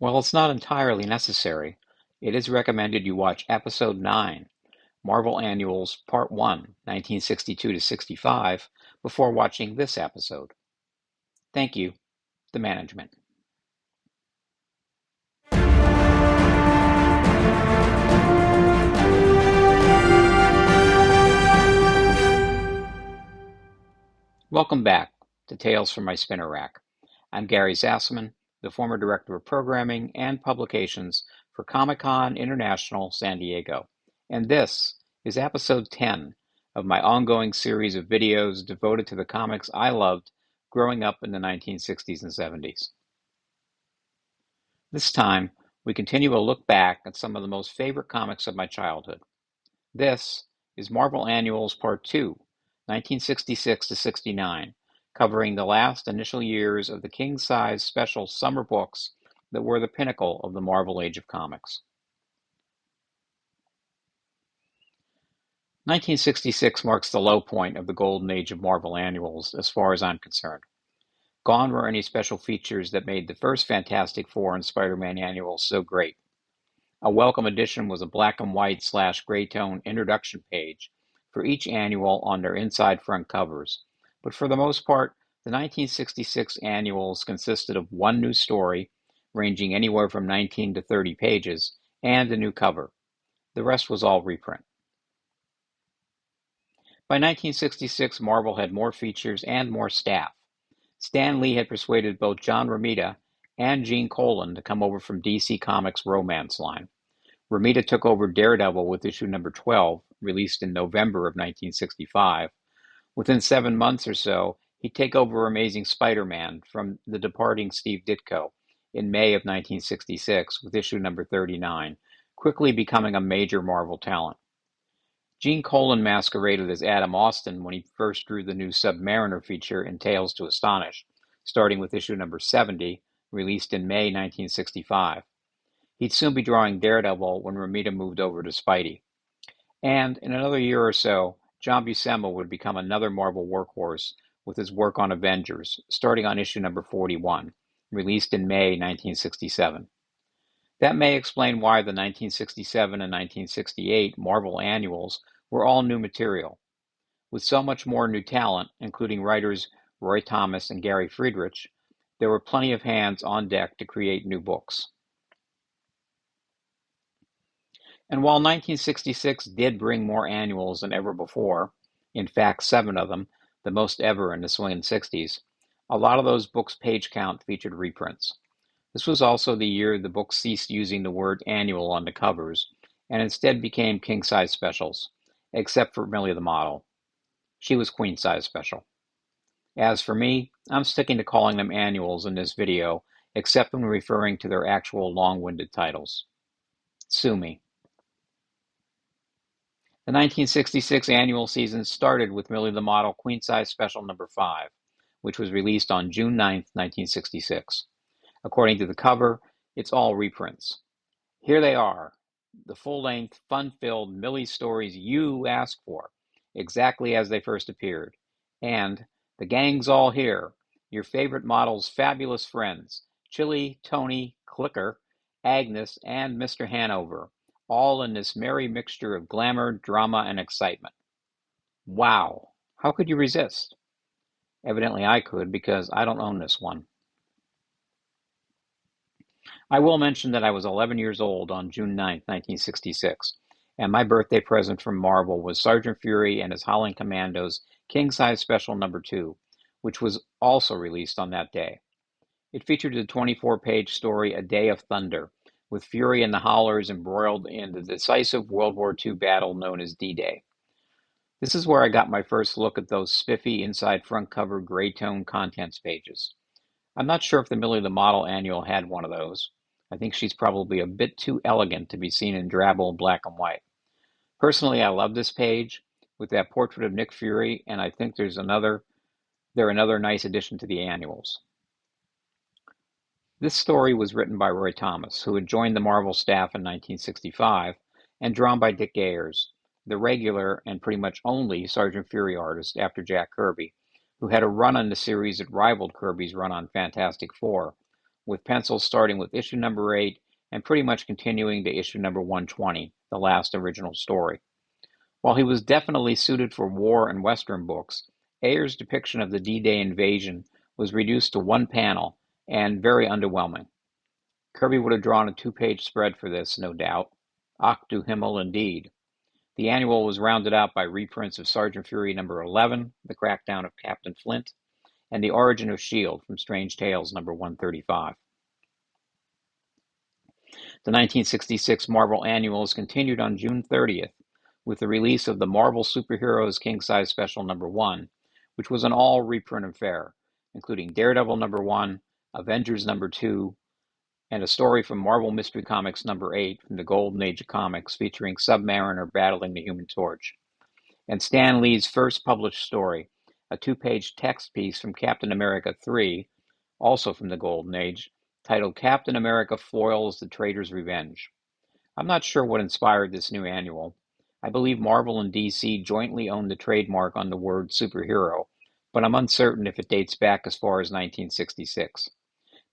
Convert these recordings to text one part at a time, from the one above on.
While it's not entirely necessary, it is recommended you watch Episode 9, Marvel Annuals Part 1, 1962 to 65, before watching this episode. Thank you, the management. Welcome back to Tales from My Spinner Rack. I'm Gary Zasselman, the former Director of Programming and Publications for Comic-Con International San Diego, and this is Episode 10 of my ongoing series of videos devoted to the comics I loved growing up in the 1960s and 70s. This time, we continue a look back at some of the most favorite comics of my childhood. This is Marvel Annuals Part 2, 1966 to 69, covering the last initial years of the king-size special summer books that were the pinnacle of the Marvel Age of Comics. 1966 marks the low point of the golden age of Marvel Annuals, as far as I'm concerned. Gone were any special features that made the first Fantastic Four and Spider-Man annuals so great. A welcome addition was a black and white / gray tone introduction page for each annual on their inside front covers, but for the most part, the 1966 annuals consisted of one new story, ranging anywhere from 19 to 30 pages, and a new cover. The rest was all reprint. By 1966, Marvel had more features and more staff. Stan Lee had persuaded both John Romita and Gene Colan to come over from DC Comics' Romance line. Romita took over Daredevil with issue number 12, released in November of 1965. Within 7 months or so, he'd take over Amazing Spider-Man from the departing Steve Ditko in May of 1966 with issue number 39, quickly becoming a major Marvel talent. Gene Colan masqueraded as Adam Austin when he first drew the new Submariner feature in Tales to Astonish, starting with issue number 70, released in May 1965. He'd soon be drawing Daredevil when Romita moved over to Spidey. And in another year or so, John Buscema would become another Marvel workhorse with his work on Avengers, starting on issue number 41, released in May 1967. That may explain why the 1967 and 1968 Marvel annuals were all new material. With so much more new talent, including writers Roy Thomas and Gary Friedrich, there were plenty of hands on deck to create new books. And while 1966 did bring more annuals than ever before, in fact 7 of them, the most ever in the swinging 60s, a lot of those books' page count featured reprints. This was also the year the books ceased using the word annual on the covers, and instead became king-size specials, except for Millie the Model. She was queen-size special. As for me, I'm sticking to calling them annuals in this video, except when referring to their actual long-winded titles. Sue me. The 1966 annual season started with Millie the Model Queen-Size Special number 5, which was released on June 9, 1966. According to the cover, it's all reprints. Here they are, the full-length, fun-filled Millie stories you asked for, exactly as they first appeared. And the gang's all here, your favorite model's fabulous friends, Chili, Tony, Clicker, Agnes, and Mr. Hanover, all in this merry mixture of glamour, drama, and excitement. Wow, how could you resist? Evidently I could, because I don't own this one. I will mention that I was 11 years old on June 9, 1966, and my birthday present from Marvel was Sergeant Fury and his Howling Commandos King-Size Special number 2, which was also released on that day. It featured the 24-page story A Day of Thunder, with Fury and the Howlers embroiled in the decisive World War II battle known as D-Day. This is where I got my first look at those spiffy inside front cover gray tone contents pages. I'm not sure if the Millie the Model annual had one of those. I think she's probably a bit too elegant to be seen in drab old black and white. Personally, I love this page with that portrait of Nick Fury, and I think they're another nice addition to the annuals. This story was written by Roy Thomas, who had joined the Marvel staff in 1965, and drawn by Dick Ayers, the regular and pretty much only Sergeant Fury artist after Jack Kirby, who had a run on the series that rivaled Kirby's run on Fantastic Four, with pencils starting with issue number 8 and pretty much continuing to issue number 120, the last original story. While he was definitely suited for war and Western books, Ayer's depiction of the D-Day invasion was reduced to one panel and very underwhelming. Kirby would have drawn a 2-page spread for this, no doubt. Ach du Himmel, indeed. The annual was rounded out by reprints of Sergeant Fury number 11, The Crackdown of Captain Flint, and The Origin of S.H.I.E.L.D. from Strange Tales number 135. The 1966 Marvel Annuals continued on June 30th with the release of the Marvel Superheroes King-Size Special number 1, which was an all-reprint affair, including Daredevil number 1, Avengers number 2, and a story from Marvel Mystery Comics number 8 from the Golden Age of Comics featuring Submariner battling the Human Torch, and Stan Lee's first published story, a 2-page text piece from Captain America 3, also from the Golden Age, titled Captain America Foils the Traitor's Revenge. I'm not sure what inspired this new annual. I believe Marvel and DC jointly own the trademark on the word superhero, but I'm uncertain if it dates back as far as 1966.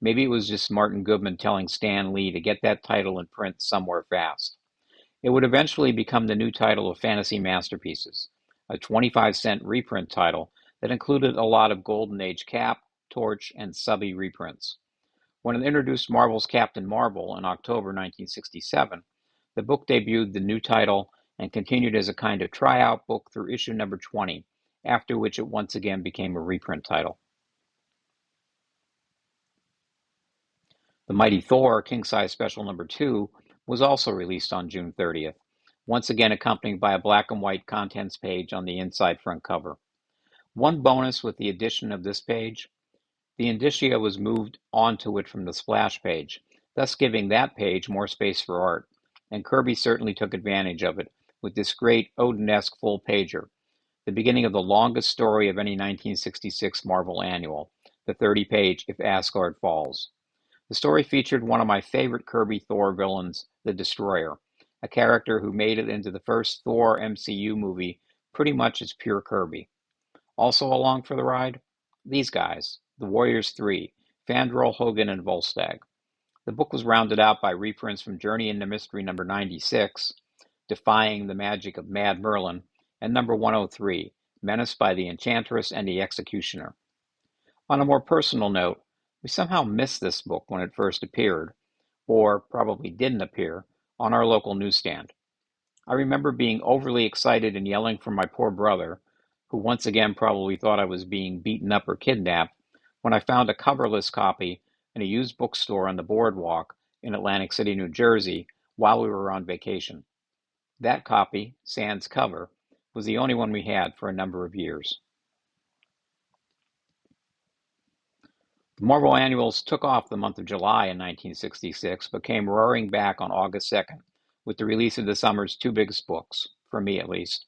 Maybe it was just Martin Goodman telling Stan Lee to get that title in print somewhere fast. It would eventually become the new title of Fantasy Masterpieces, a 25-cent reprint title that included a lot of Golden Age Cap, Torch, and Subby reprints. When it introduced Marvel's Captain Marvel in October 1967, the book debuted the new title and continued as a kind of tryout book through issue number 20, after which it once again became a reprint title. The Mighty Thor King-Size Special number 2 was also released on June 30th, once again accompanied by a black and white contents page on the inside front cover. One bonus with the addition of this page: the indicia was moved onto it from the splash page, thus giving that page more space for art, and Kirby certainly took advantage of it with this great Odin-esque full pager, the beginning of the longest story of any 1966 Marvel annual, the 30-page If Asgard Falls. The story featured one of my favorite Kirby Thor villains, the Destroyer, a character who made it into the first Thor MCU movie pretty much as pure Kirby. Also along for the ride, these guys, the Warriors 3, Fandral, Hogan, and Volstagg. The book was rounded out by reprints from Journey into Mystery number 96, Defying the Magic of Mad Merlin, and number 103, Menaced by the Enchantress and the Executioner. On a more personal note, we somehow missed this book when it first appeared, or probably didn't appear, on our local newsstand. I remember being overly excited and yelling for my poor brother, who once again probably thought I was being beaten up or kidnapped, when I found a coverless copy in a used bookstore on the boardwalk in Atlantic City, New Jersey, while we were on vacation. That copy, sans cover, was the only one we had for a number of years. The Marvel Annuals took off the month of July in 1966, but came roaring back on August 2nd with the release of the summer's two biggest books, for me at least.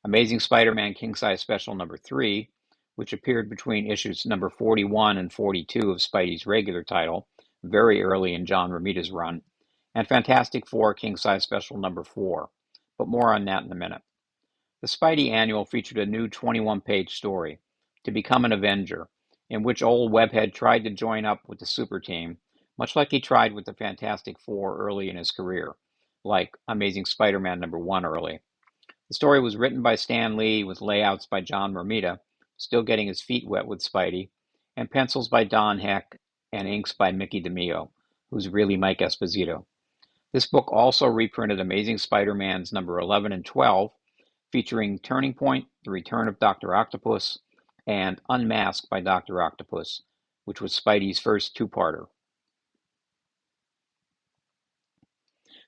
Amazing Spider-Man King-Size Special number 3, which appeared between issues number 41 and 42 of Spidey's regular title, very early in John Romita's run, and Fantastic Four King-Size Special number 4, but more on that in a minute. The Spidey Annual featured a new 21-page story, To Become an Avenger, in which old Webhead tried to join up with the super team, much like he tried with the Fantastic Four early in his career, like Amazing Spider-Man number 1 early. The story was written by Stan Lee with layouts by John Romita, still getting his feet wet with Spidey, and pencils by Don Heck and inks by Mickey DeMeo, who's really Mike Esposito. This book also reprinted Amazing Spider-Man's number 11 and 12, featuring Turning Point, The Return of Dr. Octopus, and Unmasked by Dr. Octopus, which was Spidey's first two-parter.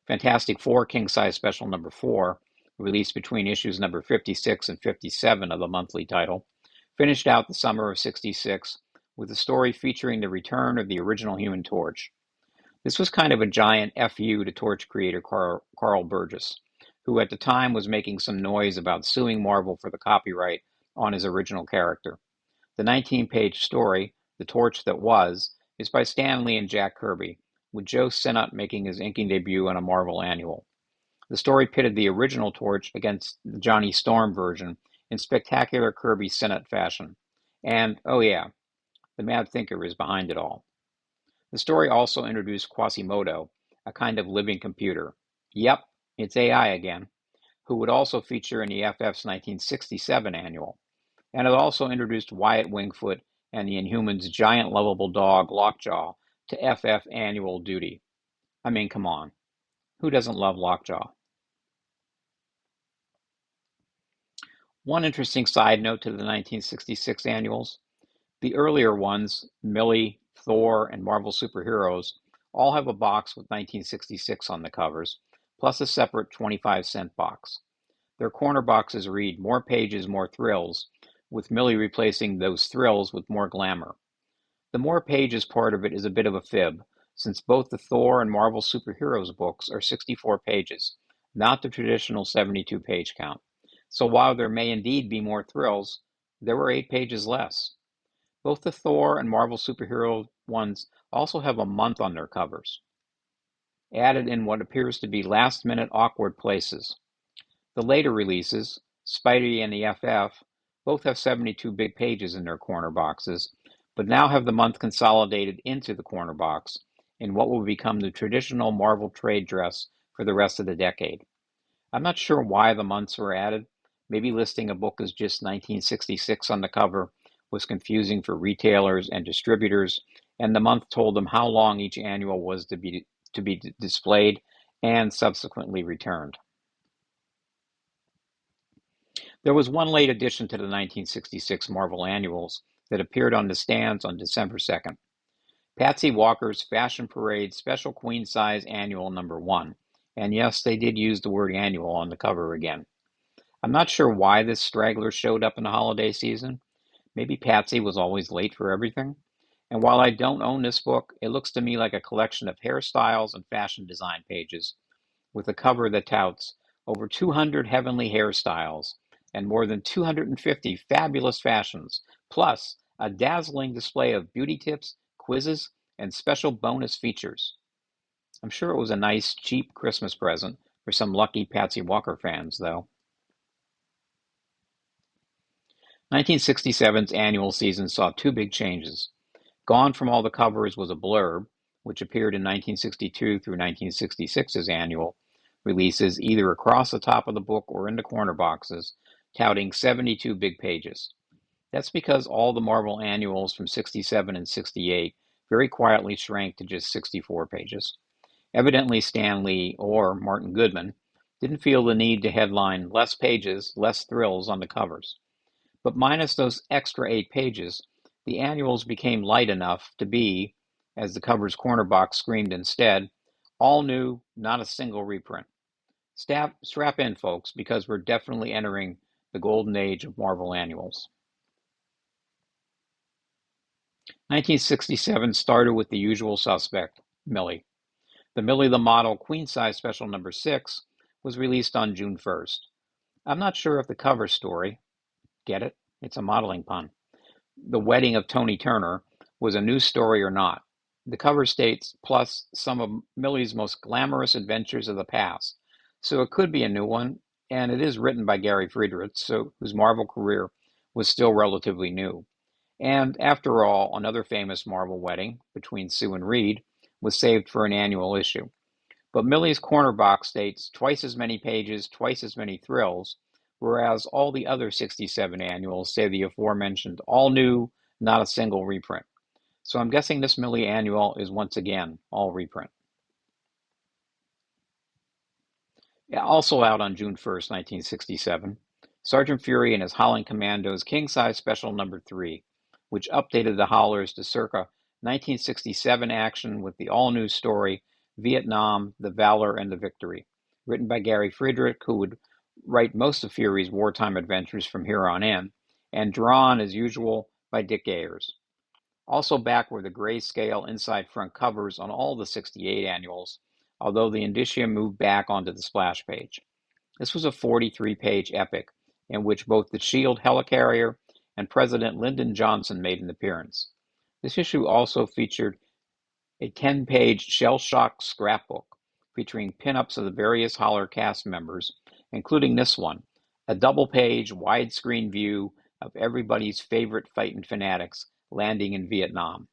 Fantastic Four King-Size Special number 4, released between issues number 56 and 57 of the monthly title, finished out the summer of '66 with a story featuring the return of the original Human Torch. This was kind of a giant FU to Torch creator Carl Burgess, who at the time was making some noise about suing Marvel for the copyright on his original character. The 19-page story, The Torch That Was, is by Stan Lee and Jack Kirby, with Joe Sinnott making his inking debut on a Marvel annual. The story pitted the original Torch against the Johnny Storm version in spectacular Kirby Sinnott fashion. And, oh yeah, the Mad Thinker is behind it all. The story also introduced Quasimodo, a kind of living computer. Yep, it's AI again, who would also feature in the FF's 1967 annual. And it also introduced Wyatt Wingfoot and the Inhumans' giant lovable dog, Lockjaw, to FF annual duty. I mean, come on. Who doesn't love Lockjaw? One interesting side note to the 1966 annuals: the earlier ones, Millie, Thor, and Marvel Superheroes, all have a box with 1966 on the covers, plus a separate 25-cent box. Their corner boxes read "More pages, more thrills," with Millie replacing those thrills with more glamour. The more pages part of it is a bit of a fib, since both the Thor and Marvel Superheroes books are 64 pages, not the traditional 72-page count. So while there may indeed be more thrills, there were 8 pages less. Both the Thor and Marvel Superhero ones also have a month on their covers, added in what appears to be last-minute awkward places. The later releases, Spidey and the FF, both have 72 big pages in their corner boxes, but now have the month consolidated into the corner box in what will become the traditional Marvel trade dress for the rest of the decade. I'm not sure why the months were added. Maybe listing a book as just 1966 on the cover was confusing for retailers and distributors, and the month told them how long each annual was to be displayed and subsequently returned. There was one late addition to the 1966 Marvel annuals that appeared on the stands on December 2nd. Patsy Walker's Fashion Parade Special Queen Size Annual Number 1. And yes, they did use the word annual on the cover again. I'm not sure why this straggler showed up in the holiday season. Maybe Patsy was always late for everything. And while I don't own this book, it looks to me like a collection of hairstyles and fashion design pages, with a cover that touts over 200 heavenly hairstyles and more than 250 fabulous fashions, plus a dazzling display of beauty tips, quizzes, and special bonus features. I'm sure it was a nice, cheap Christmas present for some lucky Patsy Walker fans, though. 1967's annual season saw 2 big changes. Gone from all the covers was a blurb, which appeared in 1962 through 1966's annual releases, either across the top of the book or in the corner boxes, touting 72 big pages. That's because all the Marvel annuals from 67 and 68 very quietly shrank to just 64 pages. Evidently Stan Lee, or Martin Goodman, didn't feel the need to headline "less pages, less thrills" on the covers. But minus those extra 8 pages, the annuals became light enough to be, as the cover's corner box screamed instead, all new, not a single reprint. Strap in, folks, because we're definitely entering the golden age of Marvel annuals. 1967 started with the usual suspect, Millie. The Millie the Model Queen Size Special Number 6 was released on June 1st. I'm not sure if the cover story, get it? It's a modeling pun, The Wedding of Tony Turner, was a new story or not. The cover states, plus some of Millie's most glamorous adventures of the past. So it could be a new one, and it is written by Gary Friedrich, whose Marvel career was still relatively new. And after all, another famous Marvel wedding between Sue and Reed was saved for an annual issue. But Millie's corner box states twice as many pages, twice as many thrills, whereas all the other 67 annuals say the aforementioned all new, not a single reprint. So I'm guessing this Millie annual is once again all reprint. Also out on June 1st, 1967, Sergeant Fury and his Howling Commandos King Size Special Number 3, which updated the Howlers to circa 1967 action with the all-new story Vietnam, the Valor and the Victory, written by Gary Friedrich, who would write most of Fury's wartime adventures from here on in, and drawn, as usual, by Dick Ayers. Also back were the grayscale inside front covers on all the 68 annuals, although the indicia moved back onto the splash page. This was a 43-page epic in which both the SHIELD helicarrier and President Lyndon Johnson made an appearance. This issue also featured a 10-page shell-shock scrapbook featuring pinups of the various Holler cast members, including this one, a double-page widescreen view of everybody's favorite fighting fanatics landing in Vietnam.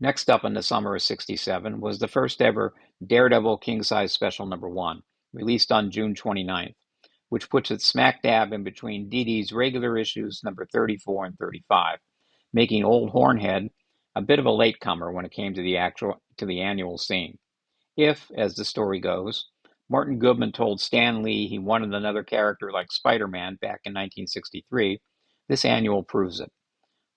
Next up in the summer of '67 was the first ever Daredevil King Size Special #1, released on June 29th, which puts it smack dab in between DD's regular issues number 34 and 35, making Old Hornhead a bit of a latecomer when it came to the annual scene. If, as the story goes, Martin Goodman told Stan Lee he wanted another character like Spider-Man back in 1963, this annual proves it.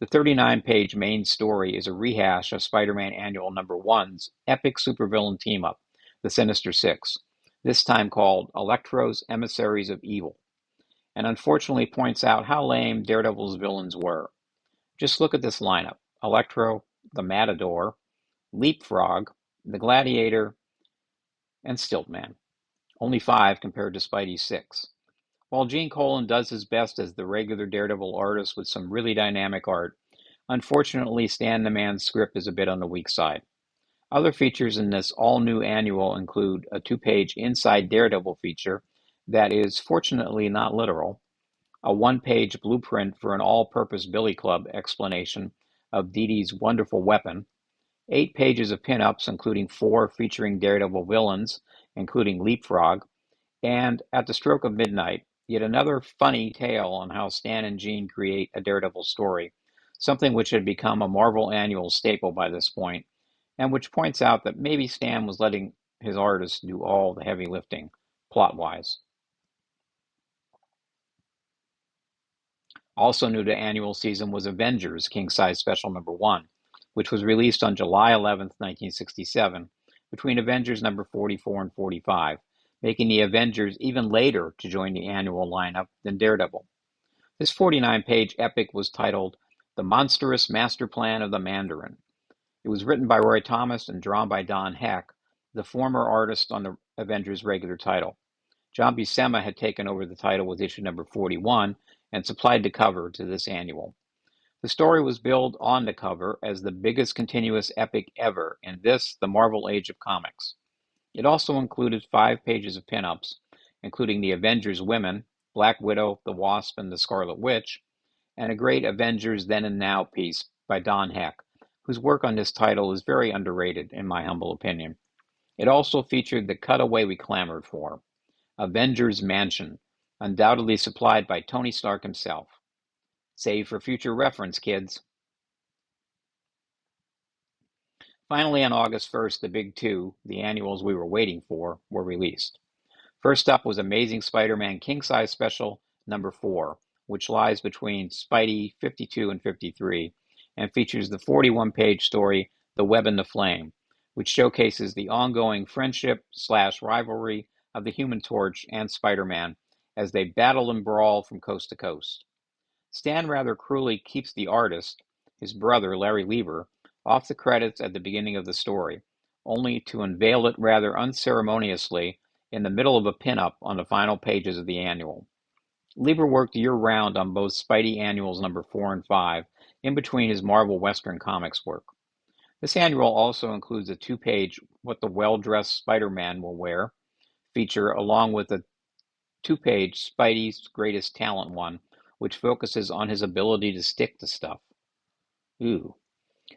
The 39-page main story is a rehash of Spider-Man Annual #1's epic supervillain team-up, the Sinister Six, this time called Electro's Emissaries of Evil, and unfortunately points out how lame Daredevil's villains were. Just look at this lineup: Electro, the Matador, Leapfrog, the Gladiator, and Stiltman. Only 5 compared to Spidey's 6. While Gene Colan does his best as the regular Daredevil artist with some really dynamic art, unfortunately Stan the Man's script is a bit on the weak side. Other features in this all-new annual include a 2-page Inside Daredevil feature that is fortunately not literal, a 1-page blueprint for an all-purpose Billy Club explanation of Dee Dee's wonderful weapon, 8 pages of pinups including 4 featuring Daredevil villains, including Leapfrog, and At the Stroke of Midnight, yet another funny tale on how Stan and Gene create a Daredevil story, something which had become a Marvel annual staple by this point, and which points out that maybe Stan was letting his artists do all the heavy lifting, plot-wise. Also new to annual season was Avengers King Size Special #1, which was released on July 11th, 1967, between Avengers number 44 and 45, making the Avengers even later to join the annual lineup than Daredevil. This 49-page epic was titled The Monstrous Master Plan of the Mandarin. It was written by Roy Thomas and drawn by Don Heck, the former artist on the Avengers regular title. John Buscema had taken over the title with issue number 41 and supplied the cover to this annual. The story was billed on the cover as the biggest continuous epic ever in this, the Marvel Age of Comics. It also included 5 pages of pinups, including the Avengers women, Black Widow, the Wasp, and the Scarlet Witch, and a great Avengers Then and Now piece by Don Heck, whose work on this title is very underrated in my humble opinion. It also featured the cutaway we clamored for, Avengers Mansion, undoubtedly supplied by Tony Stark himself. Save for future reference, kids. Finally, on August 1st, the big two, the annuals we were waiting for, were released. First up was Amazing Spider-Man King Size Special #4, which lies between Spidey 52 and 53, and features the 41-page story The Web and the Flame, which showcases the ongoing friendship/rivalry of the Human Torch and Spider-Man as they battle and brawl from coast to coast. Stan rather cruelly keeps the artist, his brother Larry Lieber, off the credits at the beginning of the story, only to unveil it rather unceremoniously in the middle of a pinup on the final pages of the annual. Lieber worked year-round on both Spidey annuals #4 and 5, in between his Marvel Western Comics work. This annual also includes a 2-page What the Well-Dressed Spider-Man Will Wear feature, along with a 2-page Spidey's Greatest Talent one, which focuses on his ability to stick to stuff. Ooh.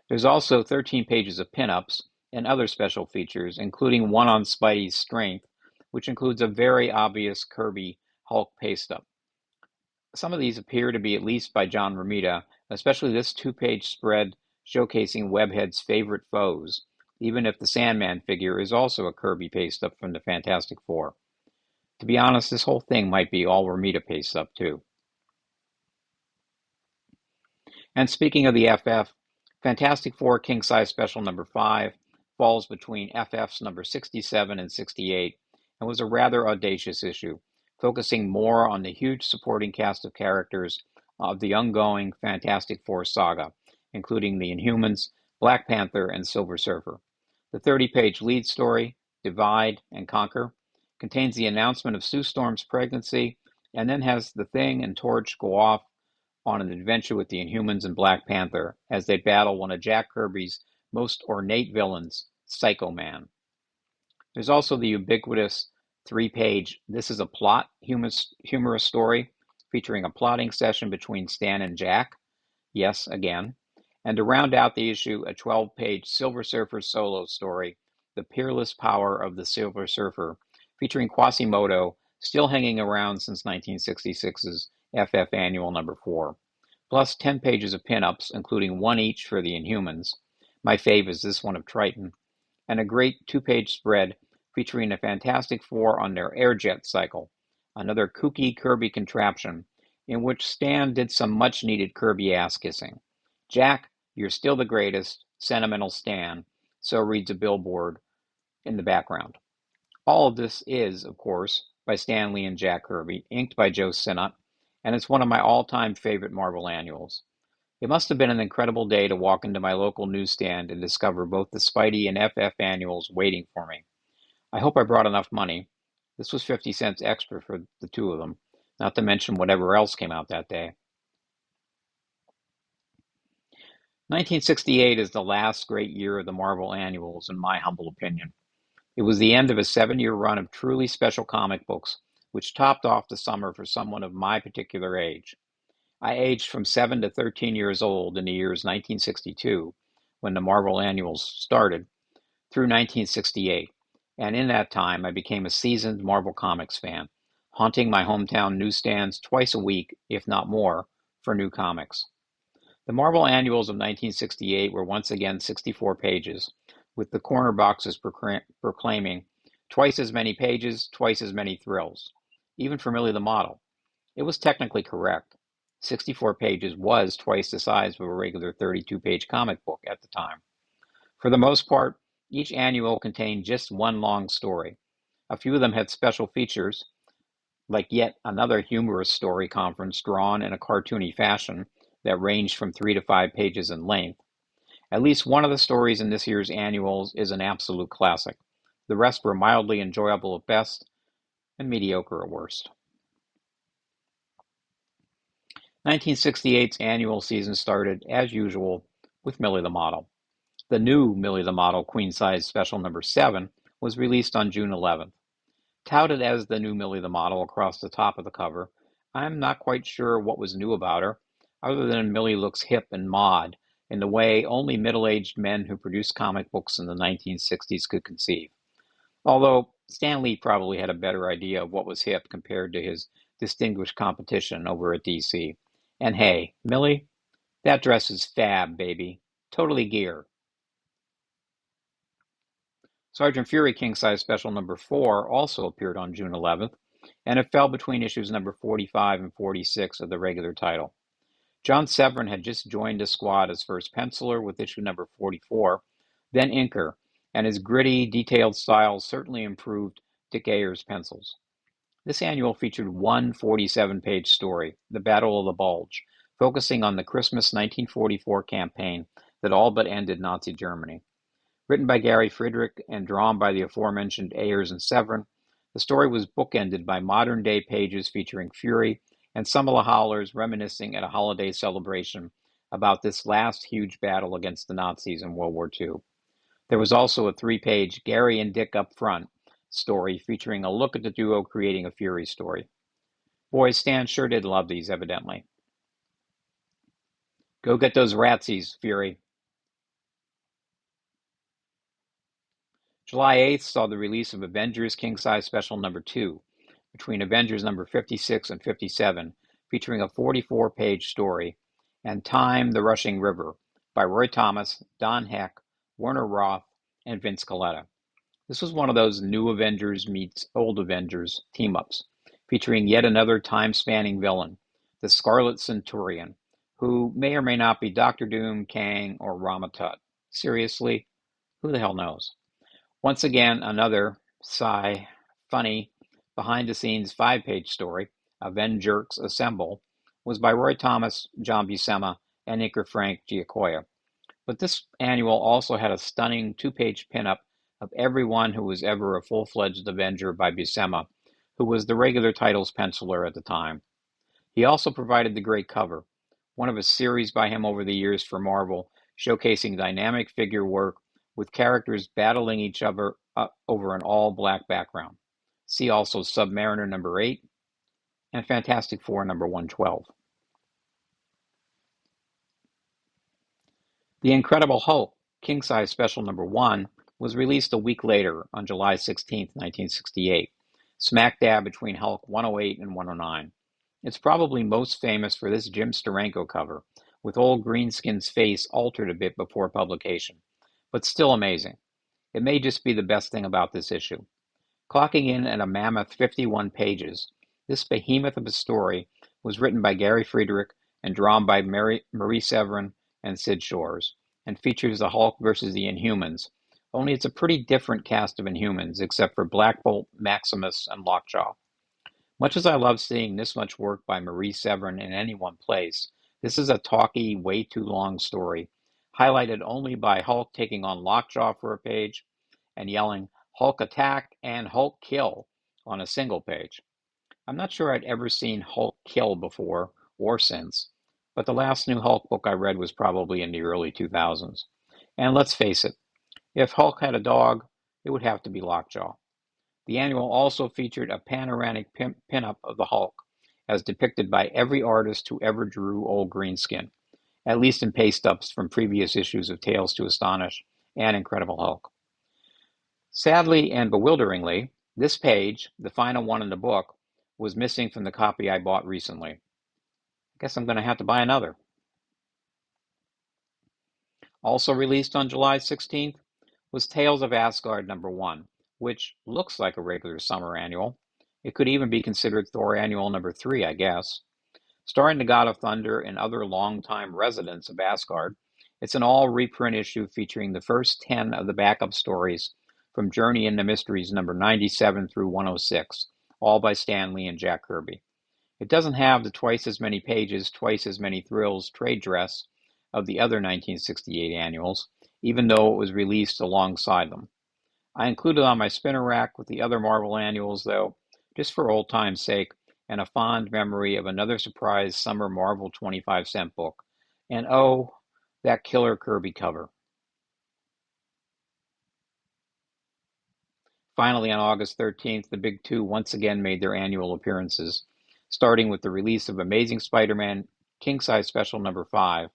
There's also 13 pages of pinups and other special features, including one on Spidey's strength, which includes a very obvious Kirby Hulk paste-up. Some of these appear to be at least by John Romita, especially this 2-page spread showcasing Webhead's favorite foes, even if the Sandman figure is also a Kirby paste-up from the Fantastic Four. To be honest, this whole thing might be all Romita paste-up too. And speaking of the FF, Fantastic Four King Size Special #5 falls between FF's number 67 and 68 and was a rather audacious issue, focusing more on the huge supporting cast of characters of the ongoing Fantastic Four saga, including the Inhumans, Black Panther, and Silver Surfer. The 30-page lead story, Divide and Conquer, contains the announcement of Sue Storm's pregnancy and then has the Thing and Torch go off on an adventure with the Inhumans and Black Panther as they battle one of Jack Kirby's most ornate villains, Psycho Man. There's also the ubiquitous 3-page This Is a Plot humorous story featuring a plotting session between Stan and Jack, yes, again, And to round out the issue, a 12-page Silver Surfer solo story, The Peerless Power of the Silver Surfer, featuring Quasimodo, still hanging around since 1966's FF Annual number 4, plus 10 pages of pinups, including one each for the Inhumans. My fave is this one of Triton, and a great 2-page spread featuring a Fantastic Four on their Airjet cycle, another kooky Kirby contraption in which Stan did some much-needed Kirby ass-kissing. Jack, you're still the greatest, sentimental Stan, so reads a billboard in the background. All of this is, of course, by Stan Lee and Jack Kirby, inked by Joe Sinnott, and it's one of my all-time favorite Marvel annuals. It must have been an incredible day to walk into my local newsstand and discover both the Spidey and FF annuals waiting for me. I hope I brought enough money. This was 50 cents extra for the two of them, not to mention whatever else came out that day. 1968 is the last great year of the Marvel annuals, in my humble opinion. It was the end of a 7-year run of truly special comic books, which topped off the summer for someone of my particular age. I aged from 7 to 13 years old in the years 1962, when the Marvel annuals started, through 1968, and in that time I became a seasoned Marvel Comics fan, haunting my hometown newsstands twice a week, if not more, for new comics. The Marvel annuals of 1968 were once again 64 pages, with the corner boxes proclaiming twice as many pages, twice as many thrills, even for Millie the Model. It was technically correct. 64 pages was twice the size of a regular 32-page comic book at the time. For the most part, each annual contained just one long story. A few of them had special features, like yet another humorous story conference drawn in a cartoony fashion that ranged from 3 to 5 pages in length. At least one of the stories in this year's annuals is an absolute classic. The rest were mildly enjoyable at best and mediocre at worst. 1968's annual season started, as usual, with Millie the Model. The new Millie the Model Queen-Size Special number 7 was released on June 11th. Touted as the new Millie the Model across the top of the cover, I'm not quite sure what was new about her, other than Millie looks hip and mod in the way only middle-aged men who produced comic books in the 1960s could conceive. Although Stan Lee probably had a better idea of what was hip compared to his distinguished competition over at DC. And hey, Millie, that dress is fab, baby. Totally gear. Sergeant Fury King-Size Special number 4 also appeared on June 11th, and it fell between issues number 45 and 46 of the regular title. John Severin had just joined the squad as first penciler with issue number 44, then inker, and his gritty, detailed style certainly improved Dick Ayer's pencils. This annual featured one 47-page story, The Battle of the Bulge, focusing on the Christmas 1944 campaign that all but ended Nazi Germany. Written by Gary Friedrich and drawn by the aforementioned Ayers and Severin, the story was bookended by modern-day pages featuring Fury and some of the Howlers reminiscing at a holiday celebration about this last huge battle against the Nazis in World War II. There was also a 3-page Gary and Dick Up Front story featuring a look at the duo creating a Fury story. Boy, Stan sure did love these, evidently. Go get those ratsies, Fury. July 8th saw the release of Avengers King-Size Special number 2, between Avengers number 56 and 57, featuring a 44-page story, and Time, the Rushing River, by Roy Thomas, Don Heck, Werner Roth, and Vince Colletta. This was one of those new Avengers meets old Avengers team-ups, featuring yet another time-spanning villain, the Scarlet Centurion, who may or may not be Doctor Doom, Kang, or Rama-Tut. Seriously? Who the hell knows? Once again, another, funny, behind-the-scenes 5-page story, Avengers Assemble, was by Roy Thomas, John Buscema, and inker Frank Giacoia. But this annual also had a stunning 2-page pinup of everyone who was ever a full-fledged Avenger by Buscema, who was the regular title's penciler at the time. He also provided the great cover, one of a series by him over the years for Marvel, showcasing dynamic figure work with characters battling each other over an all-black background. See also Submariner number 8 and Fantastic Four number 112. The Incredible Hulk, King Size Special Number 1, was released a week later on July 16, 1968, smack dab between Hulk 108 and 109. It's probably most famous for this Jim Steranko cover, with old Greenskin's face altered a bit before publication, but still amazing. It may just be the best thing about this issue. Clocking in at a mammoth 51 pages, this behemoth of a story was written by Gary Friedrich and drawn by Marie Severin and Sid Shores, and features the Hulk versus the Inhumans, only it's a pretty different cast of Inhumans, except for Black Bolt, Maximus, and Lockjaw. Much as I love seeing this much work by Marie Severin in any one place, this is a talky, way too long story, highlighted only by Hulk taking on Lockjaw for a page and yelling Hulk attack and Hulk kill on a single page. I'm not sure I'd ever seen Hulk kill before or since, but the last new Hulk book I read was probably in the early 2000s. And let's face it, if Hulk had a dog, it would have to be Lockjaw. The annual also featured a panoramic pinup of the Hulk, as depicted by every artist who ever drew old Greenskin, at least in paste-ups from previous issues of Tales to Astonish and Incredible Hulk. Sadly and bewilderingly, this page, the final one in the book, was missing from the copy I bought recently. I guess I'm going to have to buy another. Also released on July 16th was Tales of Asgard number 1, which looks like a regular summer annual. It could even be considered Thor Annual number 3, I guess. Starring the God of Thunder and other longtime residents of Asgard, it's an all-reprint issue featuring the first 10 of the backup stories from Journey into Mysteries number 97 through 106, all by Stan Lee and Jack Kirby. It doesn't have the twice as many pages, twice as many thrills trade dress of the other 1968 annuals, even though it was released alongside them. I included on my spinner rack with the other Marvel annuals, though, just for old time's sake, and a fond memory of another surprise summer Marvel 25-cent book. And oh, that killer Kirby cover. Finally, on August 13th, the Big Two once again made their annual appearances, starting with the release of Amazing Spider-Man King Size Special number 5,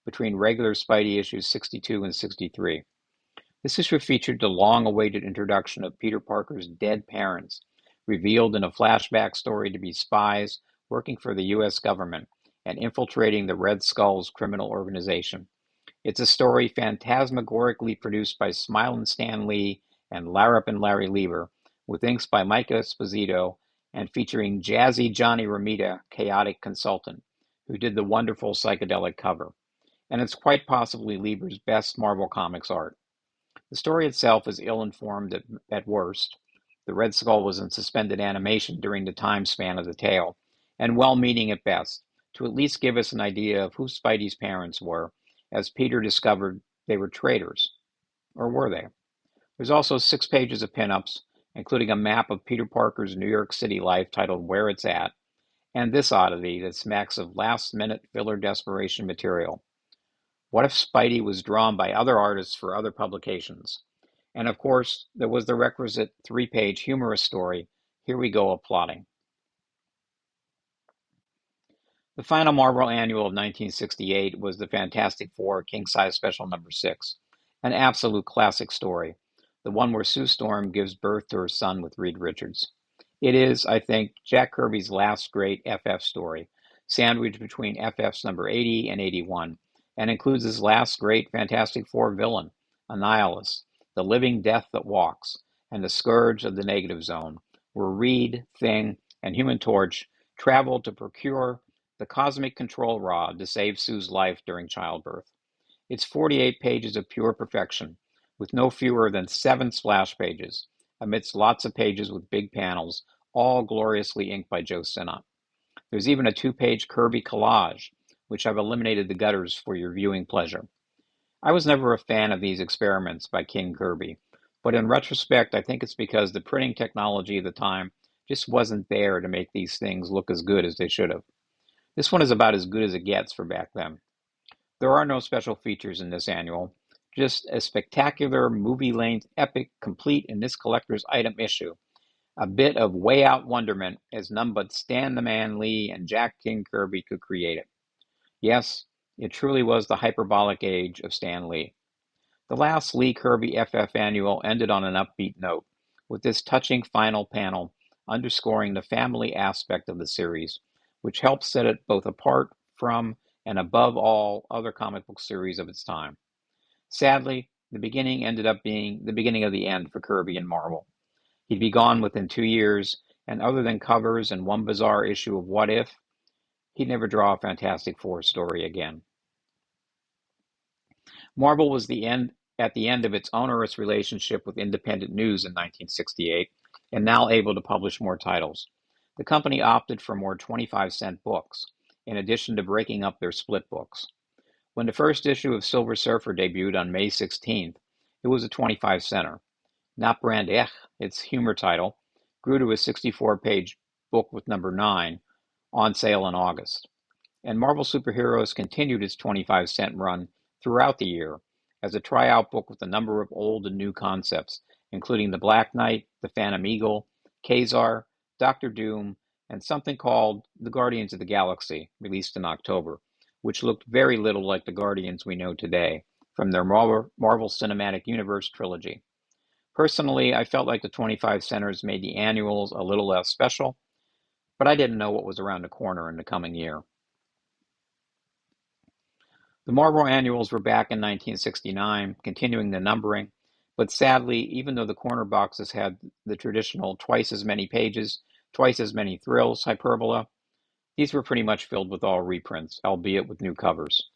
between regular Spidey issues 62 and 63. This issue featured the long-awaited introduction of Peter Parker's dead parents, revealed in a flashback story to be spies working for the U.S. government and infiltrating the Red Skull's criminal organization. It's a story phantasmagorically produced by Smilin' Stan Lee and Larapin' Larry Lieber, with inks by Mike Esposito, and featuring jazzy Johnny Romita, chaotic consultant, who did the wonderful psychedelic cover. And it's quite possibly Lieber's best Marvel Comics art. The story itself is ill-informed at worst. The Red Skull was in suspended animation during the time span of the tale, and well-meaning at best, to at least give us an idea of who Spidey's parents were, as Peter discovered they were traitors. Or were they? There's also 6 pages of pinups, including a map of Peter Parker's New York City life titled Where It's At, and this oddity that smacks of last-minute filler desperation material. What if Spidey was drawn by other artists for other publications? And of course, there was the requisite 3-page humorous story, Here We Go Applauding. The final Marvel Annual of 1968 was the Fantastic Four King Size Special number 6, an absolute classic story, the one where Sue Storm gives birth to her son with Reed Richards. It is, I think, Jack Kirby's last great FF story, sandwiched between FF's number 80 and 81, and includes his last great Fantastic Four villain, Annihilus, the living death that walks, and the scourge of the negative zone, where Reed, Thing, and Human Torch travel to procure the cosmic control rod to save Sue's life during childbirth. It's 48 pages of pure perfection, with no fewer than 7 splash pages, amidst lots of pages with big panels, all gloriously inked by Joe Sinnott. There's even a 2-page Kirby collage, which I've eliminated the gutters for your viewing pleasure. I was never a fan of these experiments by King Kirby, but in retrospect, I think it's because the printing technology of the time just wasn't there to make these things look as good as they should have. This one is about as good as it gets for back then. There are no special features in this annual, just a spectacular movie-length epic complete in this collector's item issue. A bit of way-out wonderment as none but Stan the Man Lee and Jack King Kirby could create it. Yes, It truly was the hyperbolic age of Stan Lee. The last Lee Kirby FF annual ended on an upbeat note, with this touching final panel underscoring the family aspect of the series, which helps set it both apart from and above all other comic book series of its time. Sadly, the beginning ended up being the beginning of the end for Kirby and Marvel. He'd be gone within 2 years, and other than covers and one bizarre issue of What If, he'd never draw a Fantastic Four story again. Marvel was at the end of its onerous relationship with Independent News in 1968, and now able to publish more titles. The company opted for more 25-cent books, in addition to breaking up their split books. When the first issue of Silver Surfer debuted on May 16th, it was a 25-center. Not Brand Ech, its humor title, grew to a 64-page book with number 9, on sale in August. And Marvel Superheroes continued its 25-cent run throughout the year as a tryout book with a number of old and new concepts, including the Black Knight, the Phantom Eagle, Kazar, Doctor Doom, and something called The Guardians of the Galaxy, released in October, which looked very little like the Guardians we know today from their Marvel Cinematic Universe trilogy. Personally, I felt like the 25 centers made the annuals a little less special, but I didn't know what was around the corner in the coming year. The Marvel annuals were back in 1969, continuing the numbering, but sadly, even though the corner boxes had the traditional twice as many pages, twice as many thrills hyperbola, these were pretty much filled with all reprints, albeit with new covers.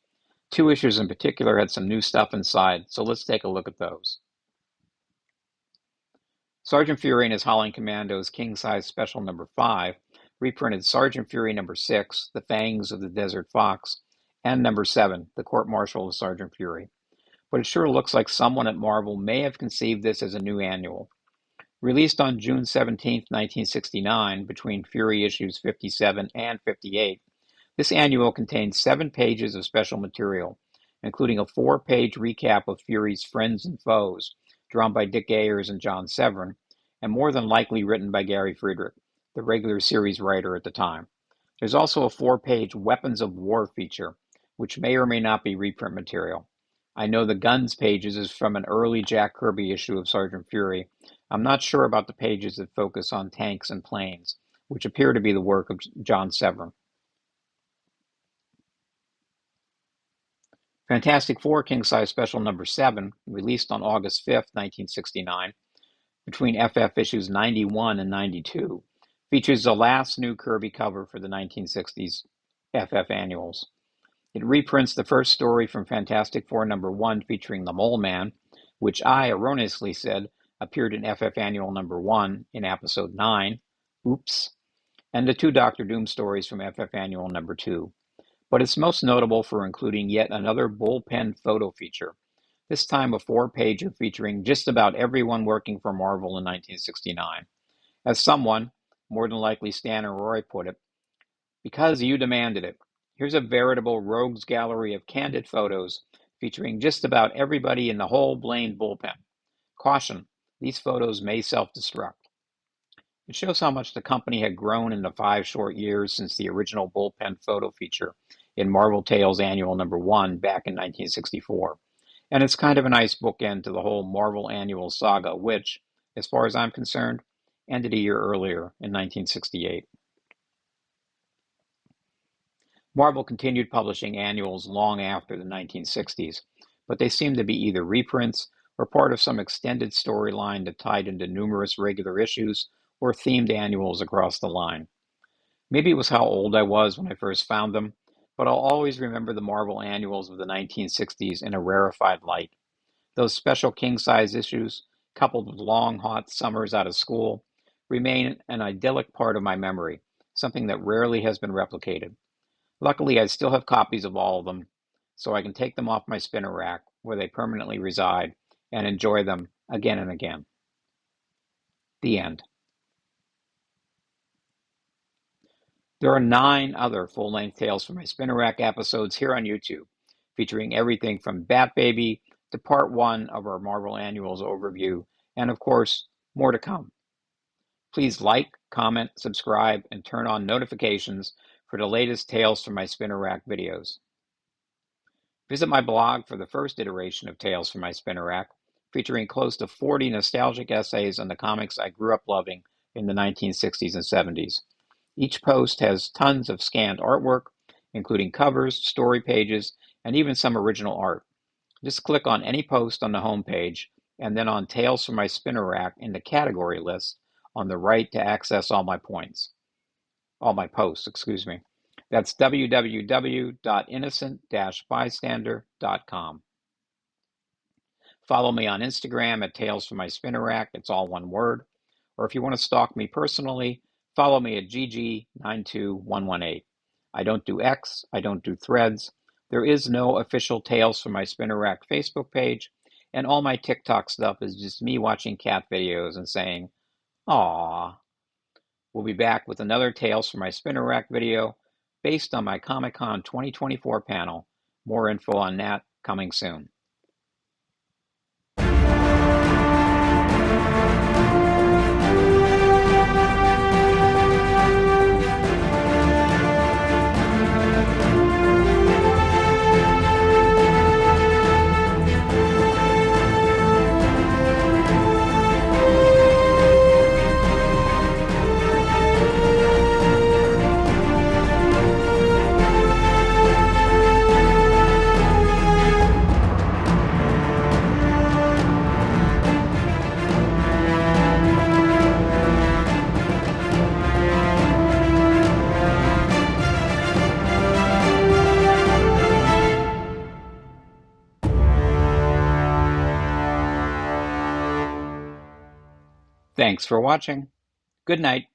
2 issues in particular had some new stuff inside, so let's take a look at those. Sergeant Fury and his Howling Commandos King Size Special number 5 reprinted Sergeant Fury number 6, The Fangs of the Desert Fox, and number 7, The Court Martial of Sergeant Fury. But it sure looks like someone at Marvel may have conceived this as a new annual. Released on June 17, 1969, between Fury issues 57 and 58, this annual contains 7 pages of special material, including a 4-page recap of Fury's friends and foes, drawn by Dick Ayers and John Severin, and more than likely written by Gary Friedrich, the regular series writer at the time. There's also a 4-page Weapons of War feature, which may or may not be reprint material. I know the Guns pages is from an early Jack Kirby issue of Sergeant Fury. I'm not sure about the pages that focus on tanks and planes, which appear to be the work of John Severin. Fantastic Four King Size Special number 7, released on August 5, 1969, between FF issues 91 and 92, features the last new Kirby cover for the 1960s FF annuals. It reprints the first story from Fantastic Four number 1 featuring the Mole Man, which I erroneously said appeared in FF Annual number 1 in episode 9, oops, and the 2 Doctor Doom stories from FF Annual number 2. But it's most notable for including yet another bullpen photo feature, this time a 4-pager featuring just about everyone working for Marvel in 1969. As someone, more than likely Stan or Roy, put it, because you demanded it. Here's a veritable rogues gallery of candid photos featuring just about everybody in the whole Blaine bullpen. Caution, these photos may self-destruct. It shows how much the company had grown in the 5 short years since the original bullpen photo feature in Marvel Tales Annual number 1 back in 1964. And it's kind of a nice bookend to the whole Marvel Annual saga, which, as far as I'm concerned, ended a year earlier in 1968. Marvel continued publishing annuals long after the 1960s, but they seemed to be either reprints or part of some extended storyline that tied into numerous regular issues or themed annuals across the line. Maybe it was how old I was when I first found them, but I'll always remember the Marvel annuals of the 1960s in a rarefied light. Those special king-size issues, coupled with long, hot summers out of school, remain an idyllic part of my memory, something that rarely has been replicated. Luckily, I still have copies of all of them, so I can take them off my spinner rack, where they permanently reside, and enjoy them again and again. The end. There are 9 other full-length Tales from my spinner rack episodes here on YouTube, featuring everything from Bat Baby to part 1 of our Marvel Annuals overview, and of course, more to come. Please like, comment, subscribe, and turn on notifications for the latest Tales from my spinner rack videos. Visit my blog for the first iteration of Tales from My Spinner Rack, featuring close to 40 nostalgic essays on the comics I grew up loving in the 1960s and 70s. Each post has tons of scanned artwork, including covers, story pages, and even some original art. Just click on any post on the homepage and then on Tales from My Spinner Rack in the category list on the right to access all my posts. That's www.innocent-bystander.com. Follow me on Instagram at Tales from My Spinner Rack. It's all one word. Or if you want to stalk me personally, follow me at GG92118. I don't do X. I don't do Threads. There is no official Tales from My Spinner Rack Facebook page. And all my TikTok stuff is just me watching cat videos and saying, "Aww." We'll be back with another Tales from My Spinner Rack video based on my Comic-Con 2024 panel. More info on that coming soon. Thanks for watching. Good night.